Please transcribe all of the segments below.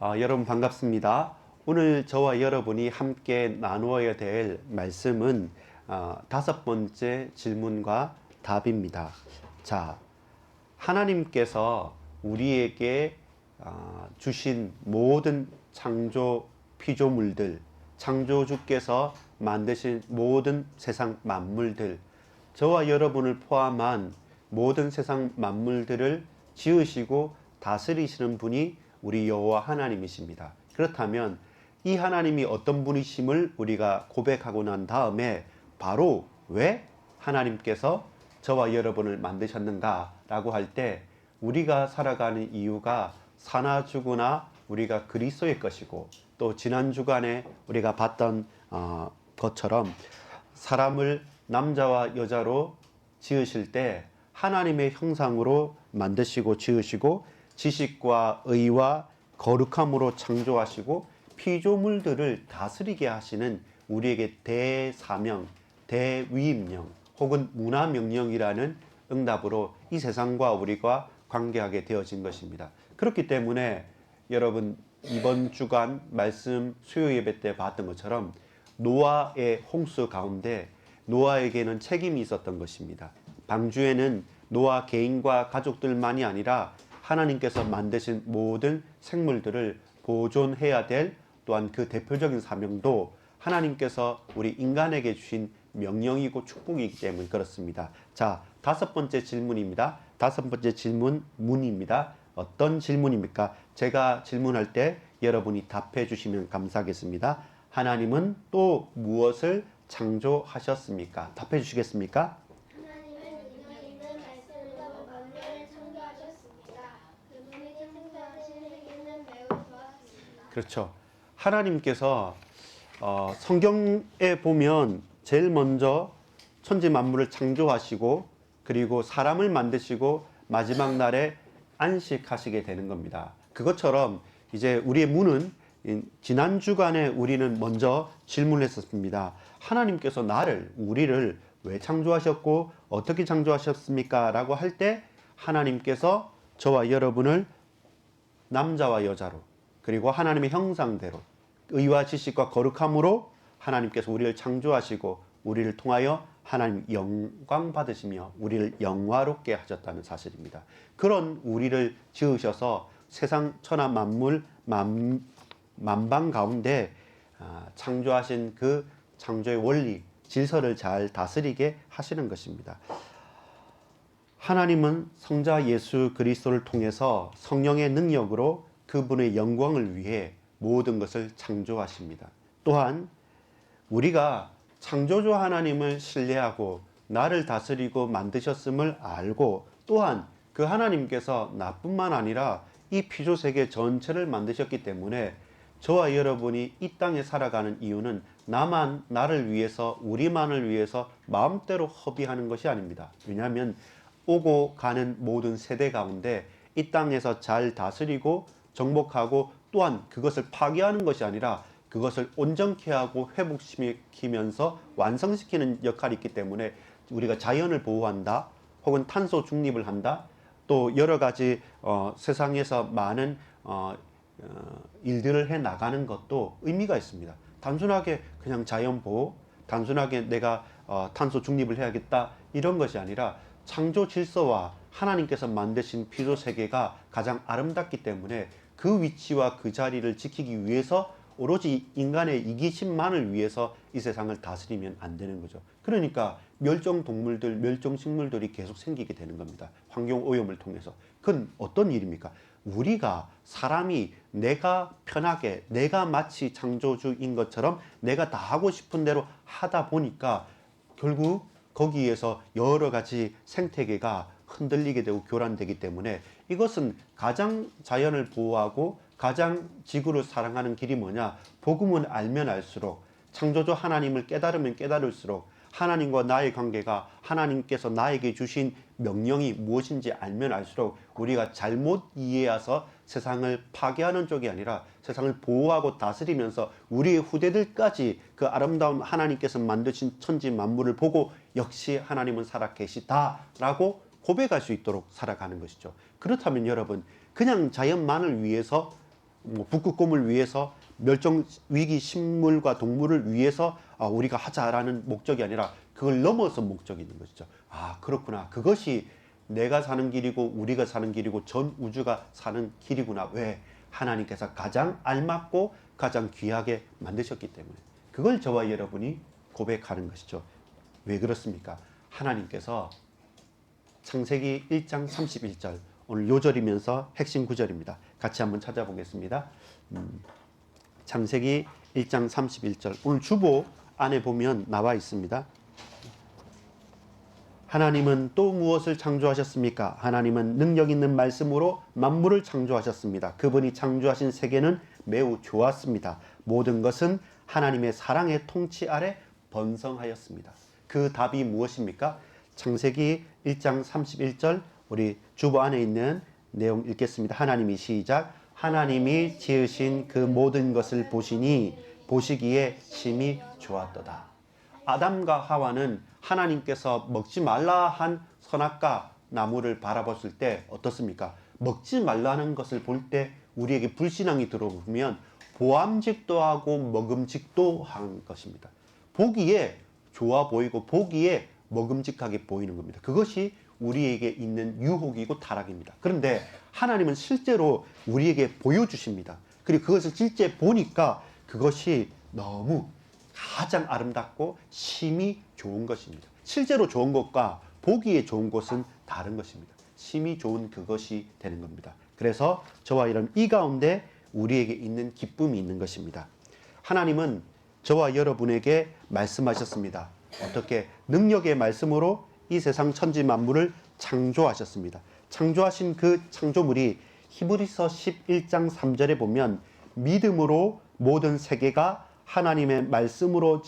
여러분 반갑습니다. 오늘 저와 여러분이 함께 나누어야 될 말씀은 다섯 번째 질문과 답입니다. 자, 하나님께서 우리에게 주신 모든 창조 피조물들, 창조주께서 만드신 모든 세상 만물들, 저와 여러분을 포함한 모든 세상 만물들을 지으시고 다스리시는 분이 우리 여호와 하나님이십니다. 그렇다면 이 하나님이 어떤 분이심을 우리가 고백하고 난 다음에 바로 왜 하나님께서 저와 여러분을 만드셨는가 라고 할 때 우리가 살아가는 이유가 사나 죽으나 우리가 그리스도의 것이고, 또 지난 주간에 우리가 봤던 것처럼 사람을 남자와 여자로 지으실 때 하나님의 형상으로 만드시고 지으시고 지식과 의와 거룩함으로 창조하시고 피조물들을 다스리게 하시는 우리에게 대사명, 대위임령 혹은 문화명령이라는 응답으로 이 세상과 우리가 관계하게 되어진 것입니다. 그렇기 때문에 여러분 이번 주간 말씀 수요 예배 때 봤던 것처럼 노아의 홍수 가운데 노아에게는 책임이 있었던 것입니다. 방주에는 노아 개인과 가족들만이 아니라 하나님께서 만드신 모든 생물들을 보존해야 될, 또한 그 대표적인 사명도 하나님께서 우리 인간에게 주신 명령이고 축복이기 때문에 그렇습니다. 자, 다섯 번째 질문입니다. 다섯 번째 질문 문입니다. 어떤 질문입니까? 제가 질문할 때 여러분이 답해 주시면 감사하겠습니다. 하나님은 또 무엇을 창조하셨습니까? 답해 주시겠습니까? 하나님은 능력 있는 말씀으로 만물을 창조하셨습니다. 그분이 창조하신 세계는 매우 좋았습니다. 그렇죠. 하나님께서 성경에 보면 제일 먼저 천지 만물을 창조하시고 그리고 사람을 만드시고 마지막 날에 안식하시게 되는 겁니다. 그것처럼 이제 우리의 문은 지난 주간에 우리는 먼저 질문을 했었습니다. 하나님께서 우리를 왜 창조하셨고 어떻게 창조하셨습니까? 라고 할 때 하나님께서 저와 여러분을 남자와 여자로, 그리고 하나님의 형상대로 의와 지식과 거룩함으로 하나님께서 우리를 창조하시고 우리를 통하여 하나님 영광 받으시며 우리를 영화롭게 하셨다는 사실입니다. 그런 우리를 지으셔서 세상 천하 만물 만방 가운데 창조하신 그 창조의 원리, 질서를 잘 다스리게 하시는 것입니다. 하나님은 성자 예수 그리스도를 통해서 성령의 능력으로 그분의 영광을 위해 모든 것을 창조하십니다. 또한 우리가 창조주 하나님을 신뢰하고 나를 다스리고 만드셨음을 알고, 또한 그 하나님께서 나뿐만 아니라 이 피조세계 전체를 만드셨기 때문에 저와 여러분이 이 땅에 살아가는 이유는 나를 위해서, 우리만을 위해서 마음대로 허비하는 것이 아닙니다. 왜냐하면 오고 가는 모든 세대 가운데 이 땅에서 잘 다스리고 정복하고, 또한 그것을 파괴하는 것이 아니라 그것을 온전케 하고 회복시키면서 완성시키는 역할이 있기 때문에 우리가 자연을 보호한다, 혹은 탄소 중립을 한다, 또 여러 가지 세상에서 많은 일들을 해 나가는 것도 의미가 있습니다. 단순하게 그냥 자연 보호, 단순하게 내가 탄소 중립을 해야겠다 이런 것이 아니라 창조 질서와 하나님께서 만드신 피조 세계가 가장 아름답기 때문에 그 위치와 그 자리를 지키기 위해서 오로지 인간의 이기심만을 위해서 이 세상을 다스리면 안 되는 거죠. 그러니까 멸종동물들, 멸종식물들이 계속 생기게 되는 겁니다. 환경오염을 통해서. 그건 어떤 일입니까? 우리가, 사람이 내가 편하게, 내가 마치 창조주인 것처럼 내가 다 하고 싶은 대로 하다 보니까 결국 거기에서 여러 가지 생태계가 흔들리게 되고 교란되기 때문에, 이것은 가장 자연을 보호하고 가장 지구를 사랑하는 길이 뭐냐? 복음을 알면 알수록, 창조주 하나님을 깨달으면 깨달을수록, 하나님과 나의 관계가, 하나님께서 나에게 주신 명령이 무엇인지 알면 알수록 우리가 잘못 이해해서 세상을 파괴하는 쪽이 아니라 세상을 보호하고 다스리면서 우리의 후대들까지 그 아름다운 하나님께서 만드신 천지 만물을 보고 역시 하나님은 살아계시다라고 고백할 수 있도록 살아가는 것이죠. 그렇다면 여러분, 그냥 자연만을 위해서 뭐 북극곰을 위해서 멸종 위기 식물과 동물을 위해서 우리가 하자라는 목적이 아니라 그걸 넘어서 목적이 있는 것이죠. 아, 그렇구나. 그것이 내가 사는 길이고 우리가 사는 길이고 전 우주가 사는 길이구나. 왜? 하나님께서 가장 알맞고 가장 귀하게 만드셨기 때문에. 그걸 저와 여러분이 고백하는 것이죠. 왜 그렇습니까? 하나님께서 창세기 1장 31절, 오늘 요절이면서 핵심 구절입니다. 같이 한번 찾아보겠습니다. 창세기 1장 31절, 오늘 주보 안에 보면 나와 있습니다. 하나님은 또 무엇을 창조하셨습니까? 하나님은 능력 있는 말씀으로 만물을 창조하셨습니다. 그분이 창조하신 세계는 매우 좋았습니다. 모든 것은 하나님의 사랑의 통치 아래 번성하였습니다. 그 답이 무엇입니까? 창세기 1장 31절, 우리 주보 안에 있는 내용 읽겠습니다. 하나님이 시작. 하나님이 지으신 그 모든 것을 보시니 보시기에 심히 좋았도다. 아담과 하와는 하나님께서 먹지 말라 한 선악과 나무를 바라봤을 때 어떻습니까? 먹지 말라는 것을 볼 때 우리에게 불신앙이 들어오면 보암직도 하고 먹음직도 한 것입니다. 보기에 좋아 보이고 보기에 먹음직하게 보이는 겁니다. 그것이 우리에게 있는 유혹이고 타락입니다. 그런데 하나님은 실제로 우리에게 보여주십니다. 그리고 그것을 실제 보니까 그것이 너무 가장 아름답고 심히 좋은 것입니다. 실제로 좋은 것과 보기에 좋은 것은 다른 것입니다. 심히 좋은 그것이 되는 겁니다. 그래서 저와 여러분 이 가운데 우리에게 있는 기쁨이 있는 것입니다. 하나님은 저와 여러분에게 말씀하셨습니다. 어떻게? 능력의 말씀으로 이 세상 천지 만물을 창조하셨습니다. 창조하신 그 창조물이 히브리서 11장 3절에 보면 믿음으로 모든 세계가 하나님의 말씀으로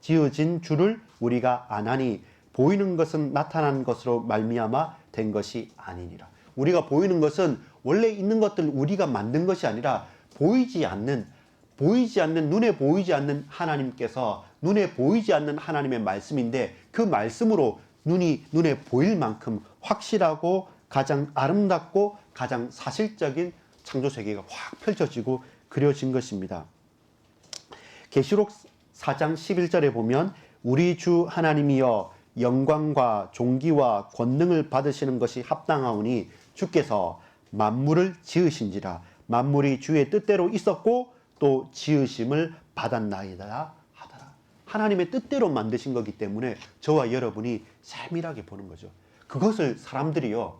지어진 줄을 우리가 아나니 보이는 것은 나타난 것으로 말미암아 된 것이 아니니라. 우리가 보이는 것은 원래 있는 것들 우리가 만든 것이 아니라 보이지 않는 눈에 보이지 않는 하나님께서 눈에 보이지 않는 하나님의 말씀인데 그 말씀으로 눈에 보일 만큼 확실하고 가장 아름답고 가장 사실적인 창조 세계가 확 펼쳐지고 그려진 것입니다. 계시록 4장 11절에 보면 우리 주 하나님이여 영광과 존귀와 권능을 받으시는 것이 합당하오니 주께서 만물을 지으신지라 만물이 주의 뜻대로 있었고 또 지으심을 받았나이다 하더라. 하나님의 뜻대로 만드신 거기 때문에 저와 여러분이 세밀하게 보는 거죠. 그것을 사람들이요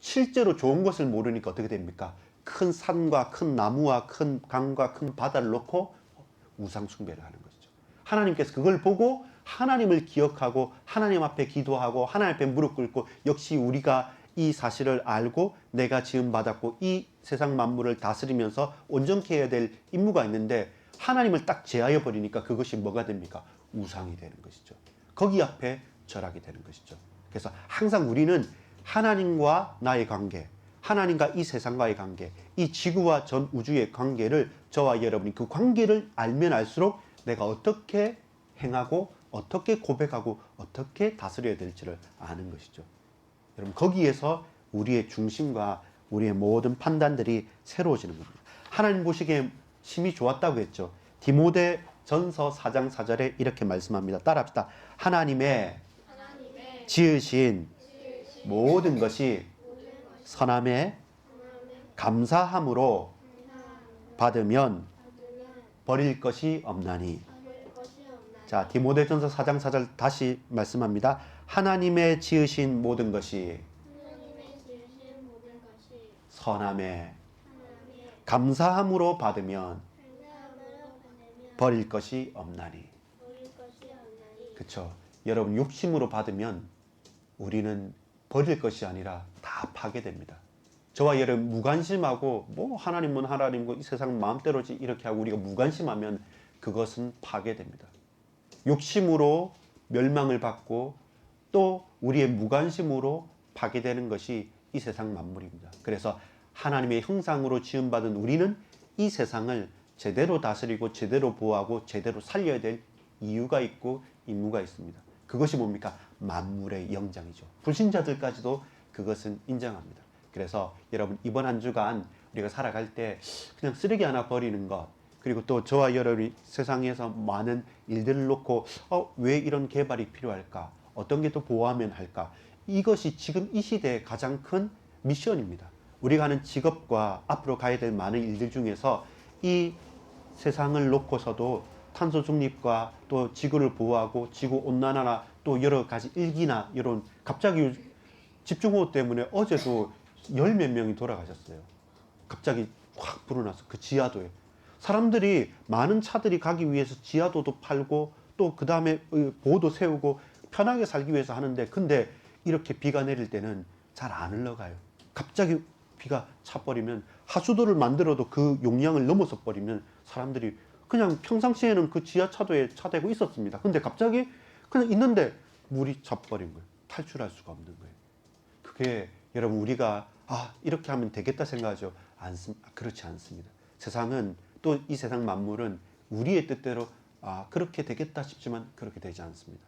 실제로 좋은 것을 모르니까 어떻게 됩니까? 큰 산과 큰 나무와 큰 강과 큰 바다를 놓고 우상 숭배를 하는 것이죠. 하나님께서 그걸 보고 하나님을 기억하고 하나님 앞에 기도하고 하나님 앞에 무릎 꿇고 역시 우리가 이 사실을 알고 내가 지음 받았고 이 세상 만물을 다스리면서 온전케 해야 될 임무가 있는데 하나님을 딱 제하여 버리니까 그것이 뭐가 됩니까? 우상이 되는 것이죠. 거기 앞에 절하게 되는 것이죠. 그래서 항상 우리는 하나님과 나의 관계, 하나님과 이 세상과의 관계, 이 지구와 전 우주의 관계를 저와 여러분이 그 관계를 알면 알수록 내가 어떻게 행하고 어떻게 고백하고 어떻게 다스려야 될지를 아는 것이죠. 여러분 거기에서 우리의 중심과 우리의 모든 판단들이 새로워지는 겁니다. 하나님 보시기에 심히 좋았다고 했죠. 디모데 전서 4장 4절에 이렇게 말씀합니다. 따라합시다. 하나님의 지으신 모든 것이 선함에 감사함으로 받으면 버릴 것이 없나니. 자, 디모데전서 4장 4절 다시 말씀합니다. 하나님의 지으신 모든 것이 선함에 감사함으로 받으면 버릴 것이 없나니. 그렇죠. 여러분 욕심으로 받으면 우리는 버릴 것이 아니라 다 파괴됩니다. 저와 여러분 무관심하고 뭐 하나님은 하나님고 이 세상 마음대로지 이렇게 하고 우리가 무관심하면 그것은 파괴됩니다. 욕심으로 멸망을 받고 또 우리의 무관심으로 파괴되는 것이 이 세상 만물입니다. 그래서 하나님의 형상으로 지음받은 우리는 이 세상을 제대로 다스리고 제대로 보호하고 제대로 살려야 될 이유가 있고 임무가 있습니다. 그것이 뭡니까? 만물의 영장이죠. 불신자들까지도 그것은 인정합니다. 그래서 여러분 이번 한 주간 우리가 살아갈 때 그냥 쓰레기 하나 버리는 것, 그리고 또 저와 여러분이 세상에서 많은 일들을 놓고 왜 이런 개발이 필요할까? 어떤 게 또 보호하면 할까? 이것이 지금 이 시대의 가장 큰 미션입니다. 우리가 하는 직업과 앞으로 가야 될 많은 일들 중에서 이 세상을 놓고서도 탄소 중립과 또 지구를 보호하고 지구 온난화나 또 여러 가지 일기나 이런 갑자기 집중호우 때문에 어제도 열 몇 명이 돌아가셨어요. 갑자기 확 불어나서 그 지하도에 사람들이 많은 차들이 가기 위해서 지하도도 팔고 또 그 다음에 보호도 세우고 편하게 살기 위해서 하는데 근데 이렇게 비가 내릴 때는 잘 안 흘러가요. 갑자기 비가 차버리면 하수도를 만들어도 그 용량을 넘어서 버리면 사람들이 그냥 평상시에는 그 지하차도에 차대고 있었습니다. 근데 갑자기 그냥 있는데 물이 차버린 거예요. 탈출할 수가 없는 거예요. 그게 여러분 우리가 이렇게 하면 되겠다 생각하죠. 그렇지 않습니다. 세상은 또 이 세상 만물은 우리의 뜻대로 그렇게 되겠다 싶지만 그렇게 되지 않습니다.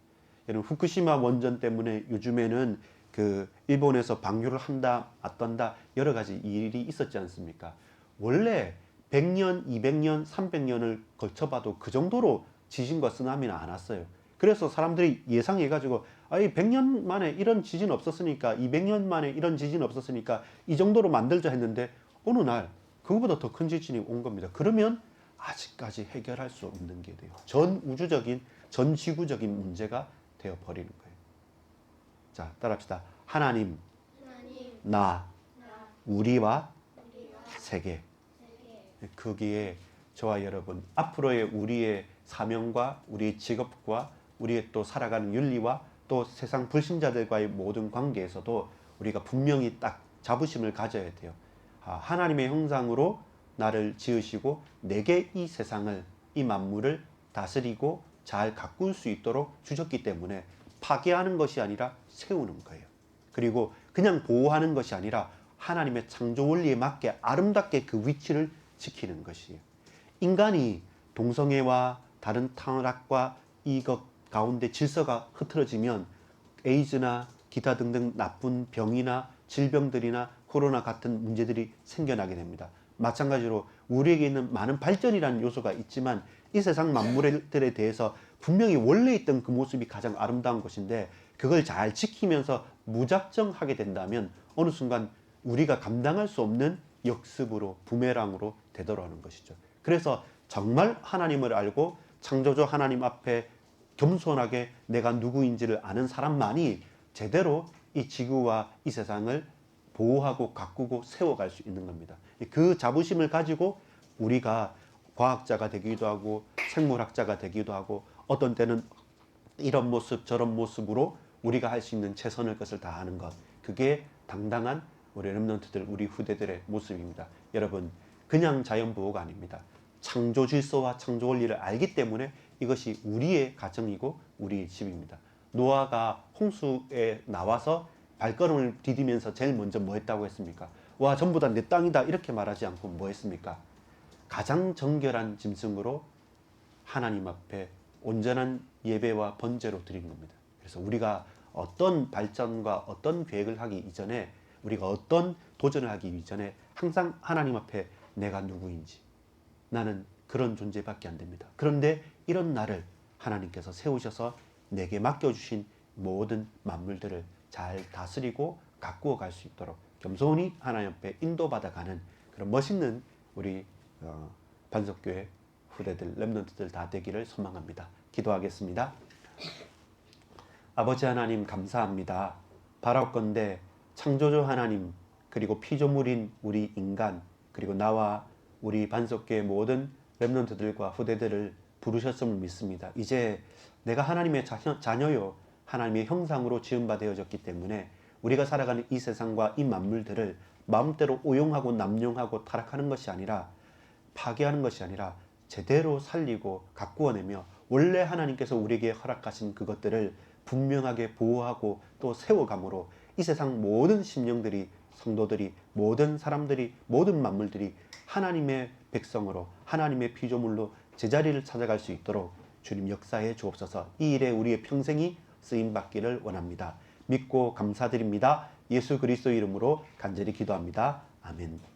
여러분 후쿠시마 원전 때문에 요즘에는 그 일본에서 방류를 한다 어떤다 여러 가지 일이 있었지 않습니까? 원래 100년, 200년, 300년을 걸쳐봐도 그 정도로 지진과 쓰나미는 안 왔어요. 그래서 사람들이 예상해가지고 100년 만에 이런 지진 없었으니까 200년 만에 이런 지진 없었으니까 이 정도로 만들자 했는데 어느 날 그거보다 더 큰 지진이 온 겁니다. 그러면 아직까지 해결할 수 없는 게 돼요. 전 우주적인, 전 지구적인 문제가 되어버리는 거예요. 자, 따라합시다. 하나님, 나, 우리와 세계. 거기에 저와 여러분, 앞으로의 우리의 사명과 우리의 직업과 우리의 또 살아가는 윤리와 또 세상 불신자들과의 모든 관계에서도 우리가 분명히 딱 자부심을 가져야 돼요. 하나님의 형상으로 나를 지으시고 내게 이 세상을, 이 만물을 다스리고 잘 가꿀 수 있도록 주셨기 때문에 파괴하는 것이 아니라 세우는 거예요. 그리고 그냥 보호하는 것이 아니라 하나님의 창조 원리에 맞게 아름답게 그 위치를 지키는 것이에요. 인간이 동성애와 다른 타락과 이것 가운데 질서가 흐트러지면 에이즈나 기타 등등 나쁜 병이나 질병들이나 코로나 같은 문제들이 생겨나게 됩니다. 마찬가지로 우리에게 있는 많은 발전이라는 요소가 있지만 이 세상 만물들에 대해서 분명히 원래 있던 그 모습이 가장 아름다운 것인데 그걸 잘 지키면서 무작정 하게 된다면 어느 순간 우리가 감당할 수 없는 역습으로 부메랑으로 되돌아오는 것이죠. 그래서 정말 하나님을 알고 창조주 하나님 앞에 겸손하게 내가 누구인지를 아는 사람만이 제대로 이 지구와 이 세상을 보호하고 가꾸고 세워갈 수 있는 겁니다. 그 자부심을 가지고 우리가 과학자가 되기도 하고 생물학자가 되기도 하고 어떤 때는 이런 모습 저런 모습으로 우리가 할 수 있는 최선의 것을 다하는 것, 그게 당당한 우리 렘넌트들, 우리 후대들의 모습입니다. 여러분, 그냥 자연보호가 아닙니다. 창조 질서와 창조 원리를 알기 때문에 이것이 우리의 가정이고 우리의 집입니다. 노아가 홍수에 나와서 발걸음을 디디면서 제일 먼저 뭐 했다고 했습니까? 와, 전부 다 내 땅이다 이렇게 말하지 않고 뭐 했습니까? 가장 정결한 짐승으로 하나님 앞에 온전한 예배와 번제로 드린 겁니다. 그래서 우리가 어떤 발전과 어떤 계획을 하기 이전에, 우리가 어떤 도전을 하기 이전에 항상 하나님 앞에 내가 누구인지, 나는 그런 존재밖에 안 됩니다. 그런데 이런 나를 하나님께서 세우셔서 내게 맡겨주신 모든 만물들을 잘 다스리고 가꾸어 갈 수 있도록 겸손히 하나님 앞에 인도받아가는 그런 멋있는 우리 반석교회 후대들, 렘넌트들 다 되기를 소망합니다. 기도하겠습니다. 아버지 하나님 감사합니다. 바라건대 창조주 하나님, 그리고 피조물인 우리 인간, 그리고 나와 우리 반석교회 모든 렘넌트들과 후대들을 부르셨음을 믿습니다. 이제 내가 하나님의 자녀요, 하나님의 형상으로 지음받아졌기 때문에 우리가 살아가는 이 세상과 이 만물들을 마음대로 오용하고 남용하고 타락하는 것이 아니라, 파괴하는 것이 아니라 제대로 살리고 가꾸어내며 원래 하나님께서 우리에게 허락하신 그것들을 분명하게 보호하고 또 세워감으로 이 세상 모든 심령들이, 성도들이, 모든 사람들이, 모든 만물들이 하나님의 백성으로, 하나님의 피조물로 제자리를 찾아갈 수 있도록 주님 역사해 주옵소서. 이 일에 우리의 평생이 쓰임받기를 원합니다. 믿고 감사드립니다. 예수 그리스도 이름으로 간절히 기도합니다. 아멘.